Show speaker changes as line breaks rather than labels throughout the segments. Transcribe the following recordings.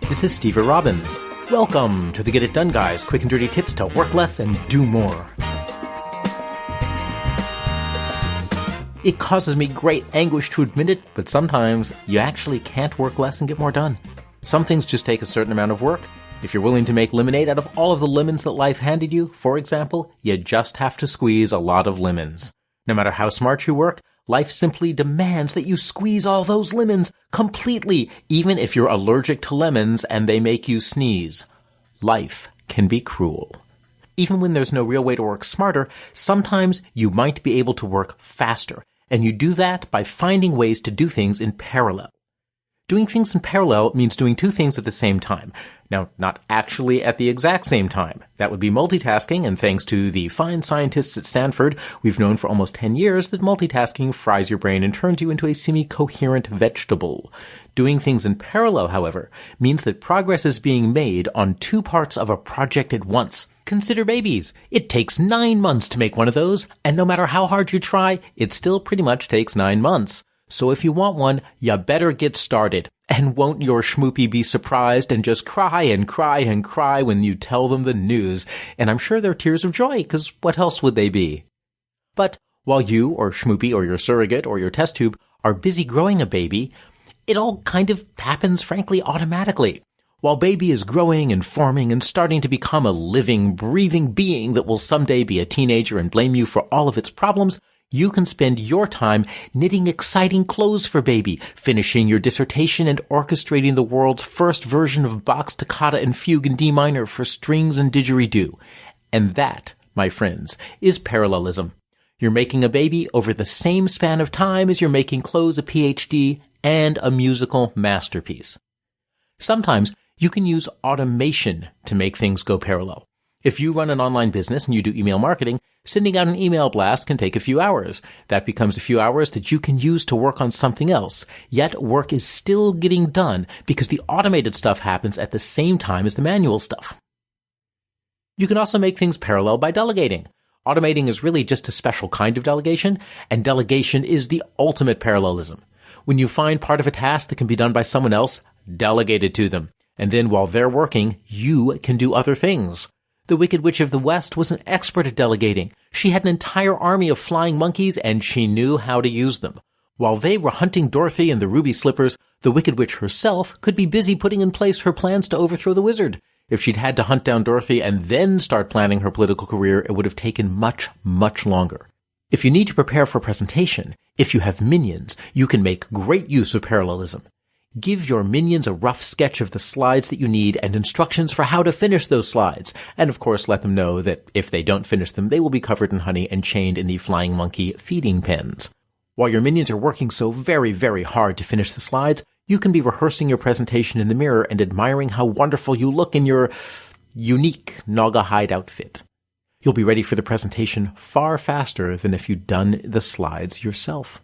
This is Steve Robbins. Welcome to the Get It Done Guys, quick and dirty tips to work less and do more. It causes me great anguish to admit it, but sometimes you actually can't work less and get more done. Some things just take a certain amount of work. If you're willing to make lemonade out of all of the lemons that life handed you, for example, you just have to squeeze a lot of lemons. No matter how smart you work, life simply demands that you squeeze all those lemons completely, even if you're allergic to lemons and they make you sneeze. Life can be cruel. Even when there's no real way to work smarter, sometimes you might be able to work faster, and you do that by finding ways to do things in parallel. Doing things in parallel means doing two things at the same time. Now, not actually at the exact same time. That would be multitasking, and thanks to the fine scientists at Stanford, we've known for almost 10 years that multitasking fries your brain and turns you into a semi-coherent vegetable. Doing things in parallel, however, means that progress is being made on two parts of a project at once. Consider babies. It takes 9 months to make one of those, and no matter how hard you try, it still pretty much takes 9 months. So if you want one, you better get started. And won't your schmoopy be surprised and just cry and cry and cry when you tell them the news? And I'm sure they're tears of joy, because what else would they be? But while you or schmoopy or your surrogate or your test tube are busy growing a baby, it all kind of happens, frankly, automatically. While baby is growing and forming and starting to become a living, breathing being that will someday be a teenager and blame you for all of its problems, you can spend your time knitting exciting clothes for baby, finishing your dissertation, and orchestrating the world's first version of Bach's Toccata and Fugue in D minor for strings and didgeridoo. And that, my friends, is parallelism. You're making a baby over the same span of time as you're making clothes, a PhD, and a musical masterpiece. Sometimes you can use automation to make things go parallel. If you run an online business and you do email marketing, sending out an email blast can take a few hours. That becomes a few hours that you can use to work on something else. Yet work is still getting done because the automated stuff happens at the same time as the manual stuff. You can also make things parallel by delegating. Automating is really just a special kind of delegation, and delegation is the ultimate parallelism. When you find part of a task that can be done by someone else, delegate it to them. And then while they're working, you can do other things. The Wicked Witch of the West was an expert at delegating. She had an entire army of flying monkeys, and she knew how to use them. While they were hunting Dorothy and the Ruby Slippers, the Wicked Witch herself could be busy putting in place her plans to overthrow the wizard. If she'd had to hunt down Dorothy and then start planning her political career, it would have taken much, much longer. If you need to prepare for a presentation, if you have minions, you can make great use of parallelism. Give your minions a rough sketch of the slides that you need and instructions for how to finish those slides. And of course, let them know that if they don't finish them, they will be covered in honey and chained in the flying monkey feeding pens. While your minions are working so very, very hard to finish the slides, you can be rehearsing your presentation in the mirror and admiring how wonderful you look in your unique Naugahyde outfit. You'll be ready for the presentation far faster than if you'd done the slides yourself.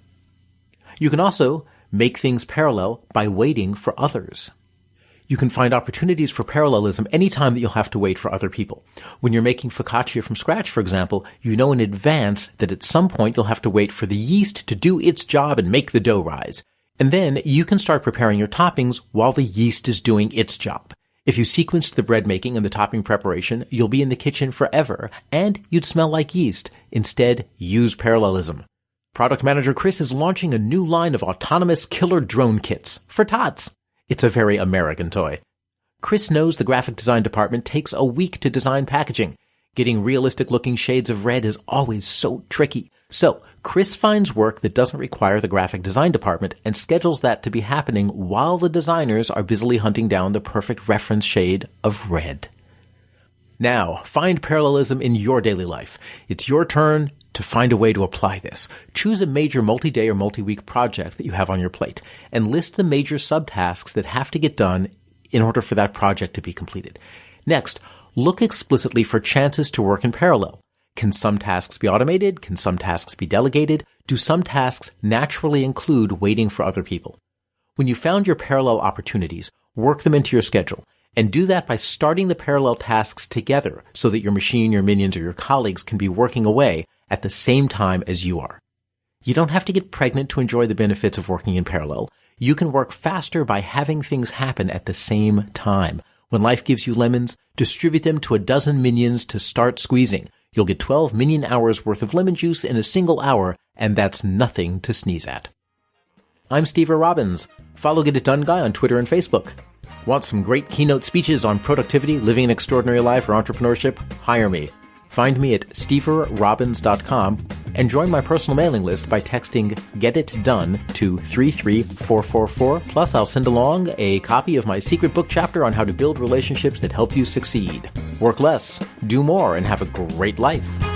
You can also make things parallel by waiting for others. You can find opportunities for parallelism anytime that you'll have to wait for other people. When you're making focaccia from scratch, for example, you know in advance that at some point you'll have to wait for the yeast to do its job and make the dough rise. And then you can start preparing your toppings while the yeast is doing its job. If you sequenced the bread making and the topping preparation, you'll be in the kitchen forever, and you'd smell like yeast. Instead, use parallelism. Product manager Chris is launching a new line of autonomous killer drone kits for tots. It's a very American toy. Chris knows the graphic design department takes a week to design packaging. Getting realistic-looking shades of red is always so tricky. So, Chris finds work that doesn't require the graphic design department and schedules that to be happening while the designers are busily hunting down the perfect reference shade of red. Now, find parallelism in your daily life. It's your turn to find a way to apply this. Choose a major multi-day or multi-week project that you have on your plate and list the major subtasks that have to get done in order for that project to be completed. Next, look explicitly for chances to work in parallel. Can some tasks be automated? Can some tasks be delegated? Do some tasks naturally include waiting for other people? When you found your parallel opportunities, work them into your schedule. And do that by starting the parallel tasks together so that your machine, your minions, or your colleagues can be working away at the same time as you are. You don't have to get pregnant to enjoy the benefits of working in parallel. You can work faster by having things happen at the same time. When life gives you lemons, distribute them to a dozen minions to start squeezing. You'll get 12 minion hours worth of lemon juice in a single hour, and that's nothing to sneeze at. I'm Steve Robbins. Follow Get It Done Guy on Twitter and Facebook. Want some great keynote speeches on productivity, living an extraordinary life, or entrepreneurship? Hire me. Find me at steverrobbins.com and join my personal mailing list by texting Get It Done to 33444. Plus, I'll send along a copy of my secret book chapter on how to build relationships that help you succeed. Work less, do more, and have a great life.